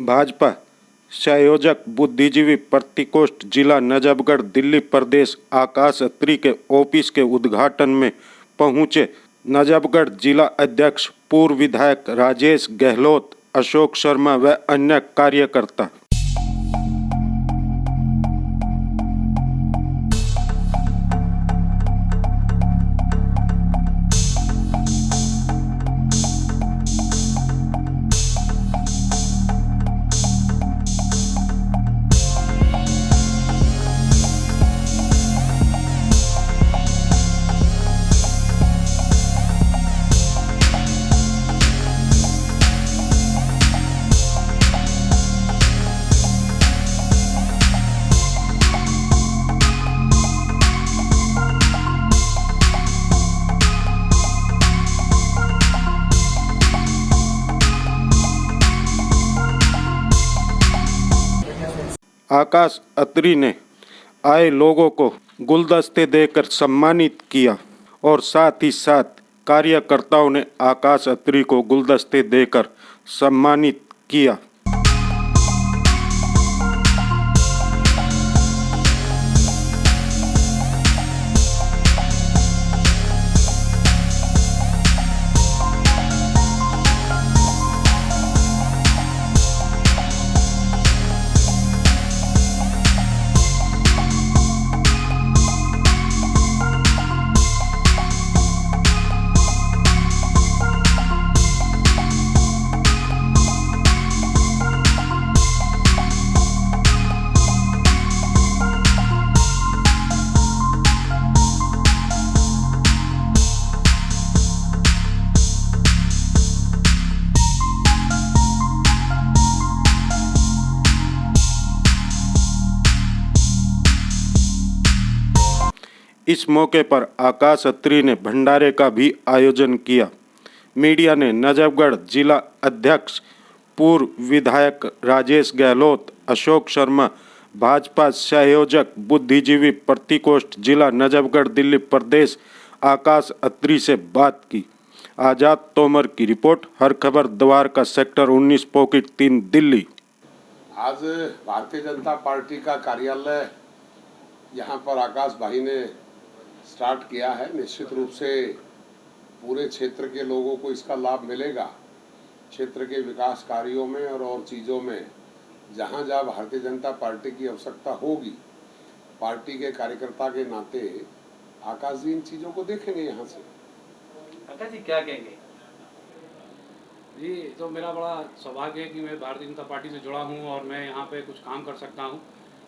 भाजपा संयोजक बुद्धिजीवी प्रतिकोष्ठ जिला नजफगढ़ दिल्ली प्रदेश आकाश अत्री के ऑफिस के उद्घाटन में पहुंचे नजफगढ़ जिला अध्यक्ष पूर्व विधायक राजेश गहलोत, अशोक शर्मा व अन्य कार्यकर्ता। आकाश अत्री ने आए लोगों को गुलदस्ते देकर सम्मानित किया और साथ ही साथ कार्यकर्ताओं ने आकाश अत्री को गुलदस्ते देकर सम्मानित किया। इस मौके पर आकाश अत्री ने भंडारे का भी आयोजन किया। मीडिया ने नजफगढ़ जिला अध्यक्ष पूर्व विधायक राजेश गहलोत, अशोक शर्मा, भाजपा संयोजक बुद्धिजीवी प्रतिकोष्ठ जिला नजफगढ़ दिल्ली प्रदेश आकाश अत्री से बात की। आज़ाद तोमर की रिपोर्ट, हर खबर द्वारका, सेक्टर 19 पॉकेट 3 दिल्ली। आज भारतीय जनता पार्टी का कार्यालय यहाँ पर आकाश भाई ने स्टार्ट किया है। निश्चित रूप से पूरे क्षेत्र के लोगों को इसका लाभ मिलेगा। क्षेत्र के विकास कार्यों में और चीज़ों में जहाँ जहाँ भारतीय जनता पार्टी की आवश्यकता होगी, पार्टी के कार्यकर्ता के नाते आकाश जी इन चीज़ों को देखेंगे। यहाँ से आकाश जी क्या कहेंगे? जी, तो मेरा बड़ा सौभाग्य है कि मैं भारतीय जनता पार्टी से जुड़ा हूँ और मैं यहाँ पे कुछ काम कर सकता हूँ।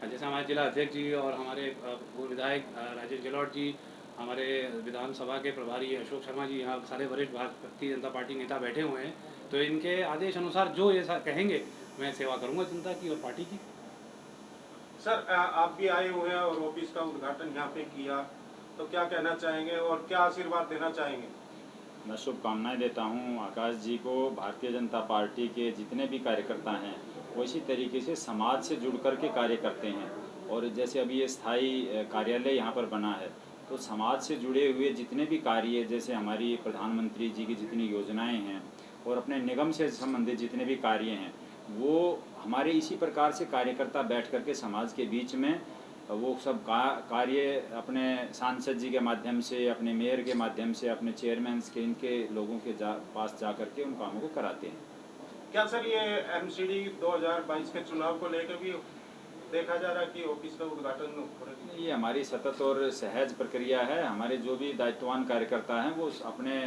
जैसे हमारे जिला अध्यक्ष जी और हमारे पूर्व विधायक राजेश गहलोत जी, हमारे विधानसभा के प्रभारी अशोक शर्मा जी, यहाँ सारे वरिष्ठ भारतीय जनता पार्टी नेता बैठे हुए हैं। तो इनके आदेश अनुसार जो ये कहेंगे मैं सेवा करूँगा जनता की और पार्टी की। सर, आप भी आए हुए हैं और ऑफिस का उद्घाटन यहाँ पे किया, तो क्या कहना चाहेंगे और क्या आशीर्वाद देना चाहेंगे? मैं शुभकामनाएं देता हूं आकाश जी को। भारतीय जनता पार्टी के जितने भी कार्यकर्ता हैं वो इसी तरीके से समाज से जुड़ कर के कार्य करते हैं। और जैसे अभी ये स्थायी कार्यालय यहाँ पर बना है, तो समाज से जुड़े हुए जितने भी कार्य, जैसे हमारी प्रधानमंत्री जी की जितनी योजनाएं हैं और अपने निगम से संबंधित जितने भी कार्य हैं, वो हमारे इसी प्रकार से कार्यकर्ता बैठ कर के समाज के बीच में वो सब कार्य अपने सांसद जी के माध्यम से, अपने मेयर के माध्यम से, अपने चेयरमैन के, इनके लोगों के पास जा कर के उन कामों को कराते हैं। क्या सर ये एमसीडी 2022 के चुनाव को लेकर भी देखा जा रहा है कि ऑफिस का उद्घाटन हो रहा है? ये हमारी सतत और सहज प्रक्रिया है। हमारे जो भी दायित्ववान कार्यकर्ता हैं वो अपने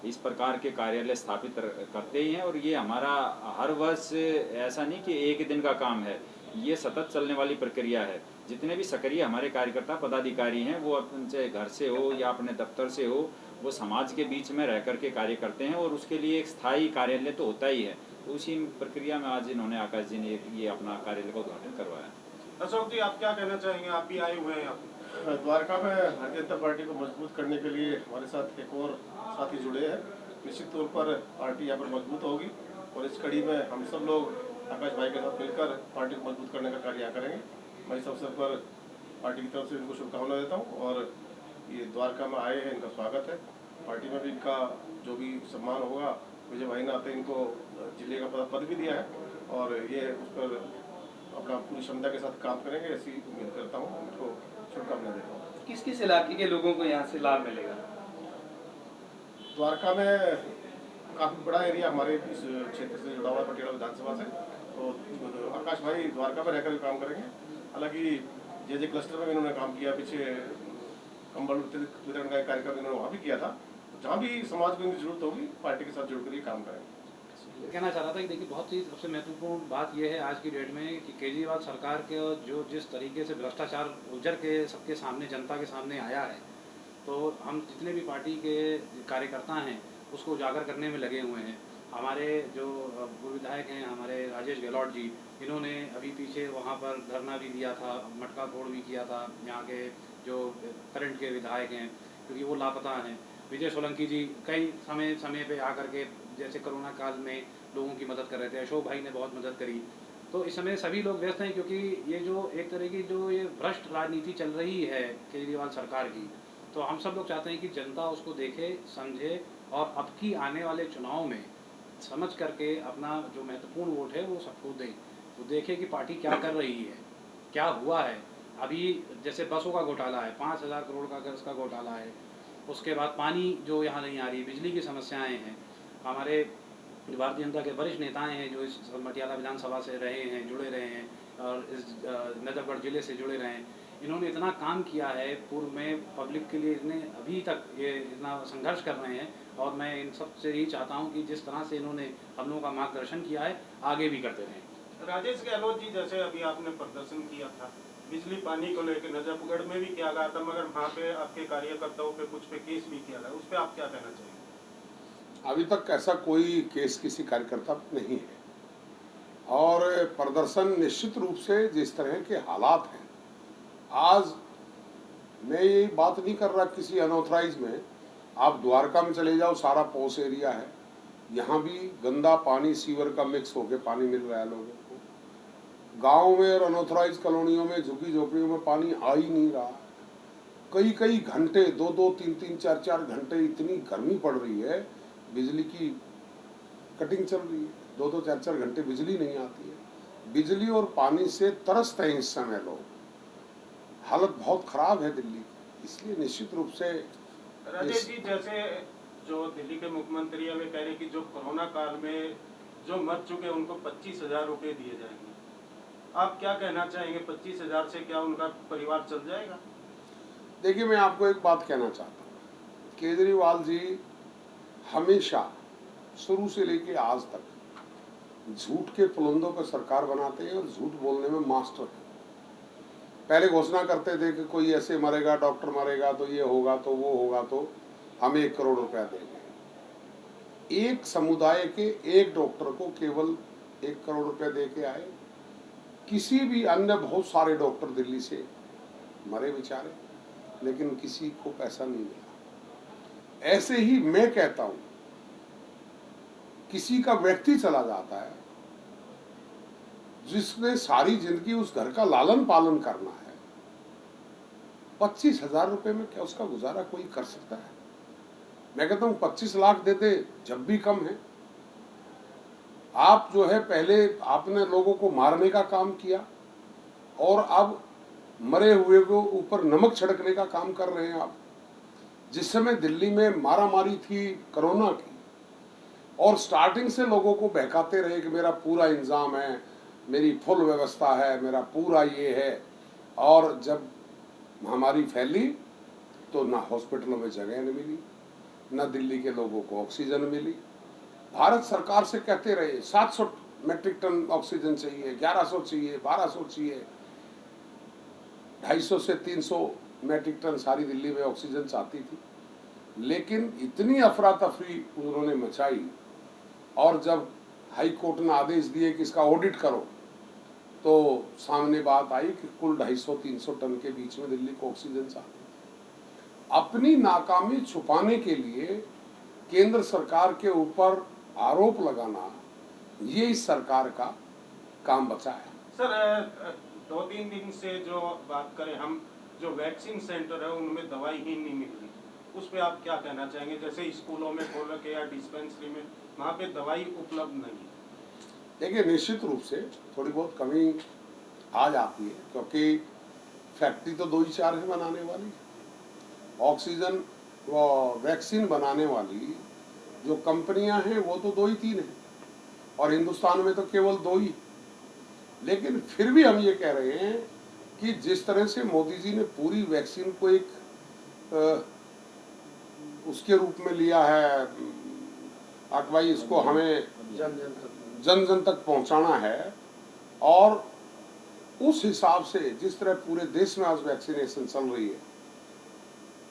इस प्रकार के कार्यालय स्थापित करते ही हैं। और ये हमारा हर वर्ष, ऐसा नहीं कि एक दिन का काम है, ये सतत चलने वाली प्रक्रिया है। जितने भी सक्रिय हमारे कार्यकर्ता पदाधिकारी हैं वो अपने घर से हो या अपने दफ्तर से हो, वो समाज के बीच में रह कर के कार्य करते हैं और उसके लिए एक स्थायी कार्यालय तो होता ही है। तो उसी प्रक्रिया में आज इन्होंने, आकाश जी ने ये अपना कार्यालय का उद्घाटन करवाया। अशोक जी, आप क्या कहना चाहेंगे? आप भी आए हुए हैं यहाँ पे। द्वारका में भारतीय जनता पार्टी को मजबूत करने के लिए हमारे साथ एक और साथी जुड़े हैं। निश्चित तौर पर पार्टी यहाँ पर मजबूत होगी और इस कड़ी में हम सब लोग आकाश भाई के साथ मिलकर पार्टी को मजबूत करने का कार्य करेंगे। मैं इस अवसर पर पार्टी की तरफ से इनको शुभकामनाएं देता हूँ और ये द्वारका में आए हैं, इनका स्वागत है। पार्टी में भी इनका जो भी सम्मान होगा विजय भाई ने आते इनको जिले का पद भी दिया है और ये उस पर अपना पूरी क्षमता के साथ काम करेंगे, ऐसी उम्मीद करता हूँ। उनको शुभकामनाएं देता हूँ। किस किस इलाके के लोगों को यहाँ से लाभ मिलेगा? द्वारका में काफ़ी बड़ा एरिया हमारे इस क्षेत्र से जुड़ा हुआ है, पटियाला विधानसभा से। तो आकाश भाई द्वारका में रहकर भी काम करेंगे। हालांकि जे क्लस्टर में भी इन्होंने काम किया, पीछे कंबल वितरण का एक कार्यक्रम इन्होंने वहाँ भी किया था। जहाँ भी समाज को इनकी जरूरत होगी पार्टी के साथ जुड़कर ये काम करेंगे। कहना चाह रहा था कि देखिए बहुत ही सबसे महत्वपूर्ण बात यह है आज की डेट में कि केजरीवाल सरकार के जो जिस तरीके से भ्रष्टाचार उजड़ के सबके सामने जनता के सामने आया है, तो हम जितने भी पार्टी के कार्यकर्ता हैं उसको उजागर करने में लगे हुए हैं। हमारे जो पूर्व विधायक हैं हमारे राजेश गहलोत जी, इन्होंने अभी पीछे वहाँ पर धरना भी दिया था, मटका फोड़ भी किया था यहाँ के जो करंट के विधायक हैं, क्योंकि वो लापता हैं। विजय सोलंकी जी कई समय पे आकर के जैसे कोरोना काल में लोगों की मदद कर रहे थे, अशोक भाई ने बहुत मदद करी। तो इस समय सभी लोग व्यस्त हैं, क्योंकि ये जो एक तरह की जो ये भ्रष्ट राजनीति चल रही है केजरीवाल सरकार की, तो हम सब लोग चाहते हैं कि जनता उसको देखे, समझे और अब की आने वाले चुनाव में समझ करके अपना जो महत्वपूर्ण वोट है वो सबको दे। वो देखे कि पार्टी क्या कर रही है, क्या हुआ है। अभी जैसे बसों का घोटाला है, 5,000 करोड़ का कर्ज का घोटाला है, उसके बाद पानी जो यहाँ नहीं आ रही, बिजली की समस्याएं हैं। हमारे भारतीय जनता के वरिष्ठ नेताएं हैं जो इस मटियाला विधानसभा से रहे हैं, जुड़े रहे हैं और इस नजफगढ़ जिले से जुड़े रहे हैं, इन्होंने इतना काम किया है पूर्व में पब्लिक के लिए, इतने अभी तक ये इतना संघर्ष कर रहे हैं। और मैं इन सब से यही चाहता हूँ कि जिस तरह से इन्होंने हम लोगों का मार्गदर्शन किया है आगे भी करते रहें। राजेश गहलोत जी, जैसे अभी आपने प्रदर्शन किया था बिजली पानी को लेकर, नजफगढ़ में भी किया गया था, मगर वहाँ पे आपके कार्यकर्ताओं पे कुछ पे केस भी किया गया, उस पर आप क्या कहना चाहिए? अभी तक ऐसा कोई केस किसी कार्यकर्ता पर नहीं है और प्रदर्शन निश्चित रूप से जिस तरह के हालात हैं, आज मैं ये बात नहीं कर रहा किसी अनऑथराइज में, आप द्वारका में चले जाओ, सारा पॉस एरिया है, यहाँ भी गंदा पानी सीवर का मिक्स होके पानी मिल रहा है लोगों को। गांव में और अनऑथराइज कॉलोनियों में झुग्गी झोपड़ियों में पानी आ ही नहीं रहा। कई कई घंटे, 2-2, 3-3, 4-4 घंटे इतनी गर्मी पड़ रही है, बिजली की कटिंग चल रही है, 2-2, 4-4 घंटे बिजली नहीं आती है। बिजली और पानी से तरसते हैं इस समय लोग। हालत बहुत खराब है दिल्ली की, इसलिए निश्चित रूप से राजेश जी, जैसे जो दिल्ली के मुख्यमंत्री है वे कह रहे कि जो कोरोना काल में जो मर चुके उनको 25,000 रुपये दिए जाएंगे, आप क्या कहना चाहेंगे? 25,000 से क्या उनका परिवार चल जाएगा? देखिए, मैं आपको एक बात कहना चाहता हूँ, केजरीवाल जी हमेशा शुरू से लेके आज तक झूठ के पुलंदों पर सरकार बनाते हैं और झूठ बोलने में मास्टर हैं। पहले घोषणा करते थे कि कोई ऐसे मरेगा, डॉक्टर मरेगा तो ये होगा तो वो होगा तो हम 1 करोड़ रुपया देंगे। एक समुदाय के एक डॉक्टर को केवल 1 करोड़ रुपया दे के आए। किसी भी अन्य बहुत सारे डॉक्टर दिल्ली से मरे बेचारे, लेकिन किसी को पैसा नहीं मिला। ऐसे ही मैं कहता हूं, किसी का व्यक्ति चला जाता है जिसने सारी जिंदगी उस घर का लालन पालन करना है, 25,000 रुपए में क्या उसका गुजारा कोई कर सकता है? मैं कहता हूं 25 लाख देते जब भी कम है। आप जो है पहले आपने लोगों को मारने का काम किया और अब मरे हुए को ऊपर नमक छिड़कने का काम कर रहे हैं आप। जिस समय दिल्ली में मारामारी थी कोरोना की और स्टार्टिंग से लोगों को बहकाते रहे कि मेरा पूरा इंतजाम है, मेरी फुल व्यवस्था है, मेरा पूरा ये है, और जब महामारी फैली तो ना हॉस्पिटलों में जगह नहीं मिली, ना दिल्ली के लोगों को ऑक्सीजन मिली। भारत सरकार से कहते रहे 700 मेट्रिक टन ऑक्सीजन चाहिए, 1100 चाहिए, 1200 चाहिए, 250 से 300 मेट्रिक टन सारी दिल्ली में ऑक्सीजन चाहती थी, लेकिन इतनी अफरा तफरी उन्होंने मचाई और जब हाई कोर्ट ने आदेश दिए कि इसका ऑडिट करो तो सामने बात आई कि कुल 250-300 टन के बीच में दिल्ली को ऑक्सीजन चाहती थी। अपनी नाकामी छुपाने के लिए केंद्र सरकार के ऊपर आरोप लगाना, ये इस सरकार का काम बचा है। सर, 2-3 दिन से जो बात करें हम, जो वैक्सीन सेंटर है उनमें दवाई ही नहीं मिल रही, उस पर आप क्या कहना चाहेंगे? जैसे स्कूलों में खोल रखे या डिस्पेंसरी में, वहाँ पे दवाई उपलब्ध नहीं है। देखिए, निश्चित रूप से थोड़ी बहुत कमी आ जाती है, क्योंकि फैक्ट्री तो 2 ही 4 है बनाने वाली। ऑक्सीजन व वैक्सीन बनाने वाली जो कंपनियां हैं वो तो 2 ही 3 हैं, और हिंदुस्तान में तो केवल 2 ही। लेकिन फिर भी हम ये कह रहे हैं कि जिस तरह से मोदी जी ने पूरी वैक्सीन को एक उसके रूप में लिया है, भाई इसको हमें जन जन तक पहुंचाना है, और उस हिसाब से जिस तरह पूरे देश में आज वैक्सीनेशन चल रही है,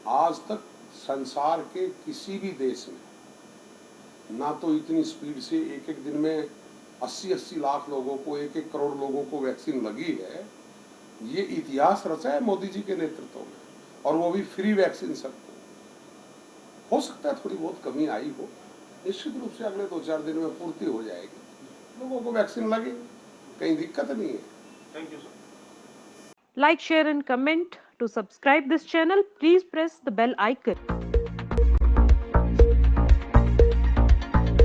आज तक संसार के किसी भी देश में ना तो इतनी स्पीड से एक एक दिन में 80-80 लाख लोगों को, 1-1 करोड़ लोगों को वैक्सीन लगी है। ये इतिहास रचा है मोदी जी के नेतृत्व में, और वो भी फ्री वैक्सीन सबको। हो सकता है थोड़ी बहुत कमी आई हो, निश्चित रूप से अगले 2-4 दिन में पूर्ति हो जाएगी, लोगों को वैक्सीन लगे, कहीं दिक्कत नहीं है। Thank you sir. Like, share and comment. To subscribe this channel, please press the bell icon.